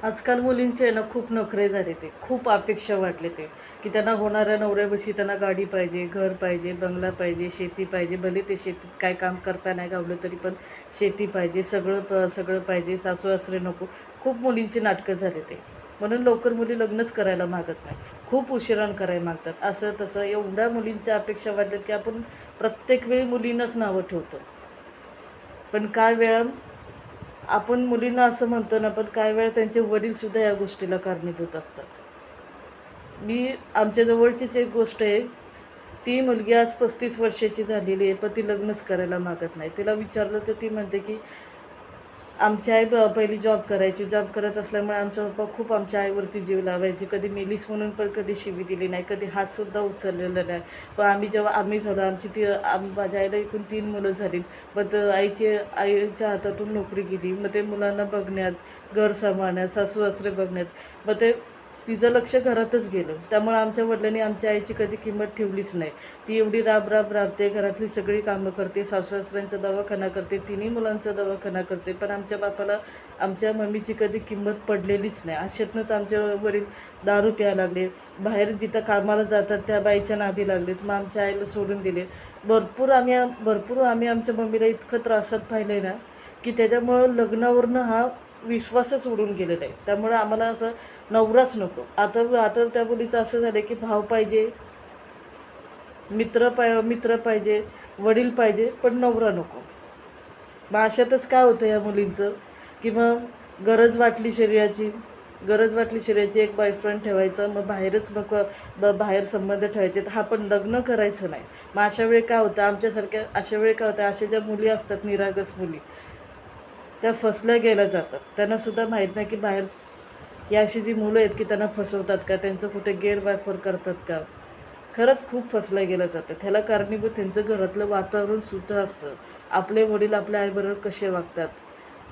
आजकाल मुलींचे आहे ना खूप नखरे झाले ते. खूप अपेक्षा वाटले ते, की त्यांना होणाऱ्या नवऱ्यापाशी त्यांना गाडी पाहिजे, घर पाहिजे, बंगला पाहिजे, शेती पाहिजे. भले ते शेतीत काय काम करता नाही गावलं तरी पण शेती पाहिजे, सगळं पाहिजे, सासू-सासरे नको. खूप मुलींची नाटकं झाले ते. म्हणून लवकर मुली लग्नच करायला मागत नाही. खूप उशिरानं करायला मागतात. असं तसं एवढ्या मुलींच्या अपेक्षा वाढल्यात, की आपण प्रत्येक वेळी मुलींनाच नावं ठेवतो. पण काही वेळा आपण मुलींना असं म्हणतो ना, पण काही वेळा त्यांचे वडीलसुद्धा या गोष्टीला कारणीभूत असतात. आमच्या जवळचीच एक गोष्ट आहे. ती मुलगी आज 35 वर्षाची झालेली आहे, पण ती लग्नच करायला मागत नाही. तिला विचारलं तर ती म्हणते, की आमची आई पहिली जॉब करायची. जॉब करत असल्यामुळे आमचा पप्पा खूप आमच्या आईवरती जीव लावायचे. कधी मेलीस म्हणून पण कधी शिवी दिली नाही, कधी हातसुद्धा उचललेला नाही. पण जेव्हा आम्ही झालो, माझ्या आईला एकूण 3 मुलं झाली. मग आईच्या हातातून नोकरी गेली. मग ते मुलांना बघण्यात, घर सांभाळण्यात, सासू-सासरे बघण्यात, मग ते तिचं लक्ष घरातच गेलं. त्यामुळे आमच्या वडिलांनी आमच्या आईची कधी किंमत ठेवलीच नाही. ती एवढी राबते, घरातली सगळी कामं करते, सासू-सासऱ्यांचा दवाखाना करते, तिन्ही मुलांचा दवाखाना करते. पण आमच्या बापाला आमच्या मम्मीची कधी किंमत पडलेलीच नाही. अशातनंच आमचे वडील दारू प्यायला लागले. बाहेर जिथं कामाला जातात त्या बाईच्या नादी लागलेत. मग आमच्या आईला सोडून दिले. भरपूर आम्ही आमच्या मम्मीला इतकं त्रासात पाहिलं आहे ना, की त्याच्यामुळं लग्नावरनं हा विश्वासच उडून गेलेला आहे. त्यामुळे आम्हाला असं नवराच नको. आता आता त्या मुलीचं असं झालं की भाव पाहिजे, मित्र पाहिजे, वडील पाहिजे, पण नवरा नको. मग अशातच काय होतं या मुलींचं, की मग गरज वाटली शरीराची एक बॉयफ्रेंड ठेवायचा, मग बाहेर संबंध ठेवायचे. हा पण लग्न करायचं नाही. मग अशा वेळी काय होतं, अशा ज्या मुली असतात निरागस मुली, त्या फसल्या गेल्या जातात. त्यांनासुद्धा माहीत नाही की बाहेर ही अशी जी मुलं आहेत की त्यांना फसवतात का, त्यांचं कुठे गैरवापर करतात का. खरंच खूप फसलं गेलं जातं. ह्याला कारणीभूत त्यांचं घरातलं वातावरणसुद्धा असतं. आपले वडील आपल्या आईबरोबर कसे वागतात,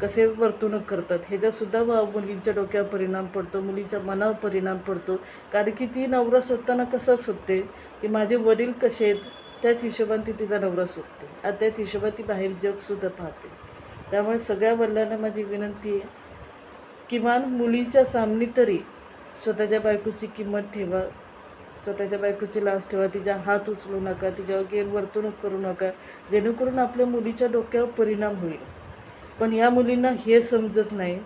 कसे वर्तणूक करतात, ह्याच्यासुद्धा मुलींच्या डोक्यावर परिणाम पडतो, मुलींच्या मनावर परिणाम पडतो. कारण की ती नवरा शोधताना कसं शोधते, की माझे वडील कसे आहेत, त्याच हिशोबाने ती तिचा नवरा शोधते आणि त्याच हिशोबाने ती बाहेर जगसुद्धा पाहते. त्यामुळे सगळ्या वडिलांना माझी विनंती आहे, किमान मुलीच्या सामने तरी स्वतःच्या बायकोची किंमत ठेवा, स्वतःच्या बायकोची लाज ठेवा, तिचा हात उचलू नका, तिच्यावर गैरवर्तणूक करू नका, जेणेकरून आपल्या मुलीच्या डोक्यावर परिणाम होईल. पण ह्या मुलींना हे समजत नाही.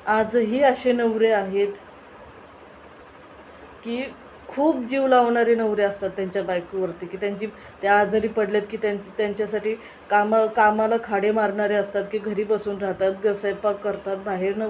आजही असे नवरे आहेत की खूप जीव लावणारे नवरे असतात त्यांच्या बायकोवरती, की त्या आजारी पडलेत की त्यांच्यासाठी कामाला खाडे मारणारे असतात, की घरी बसून राहतात, स्वयंपाक करतात, बाहेर न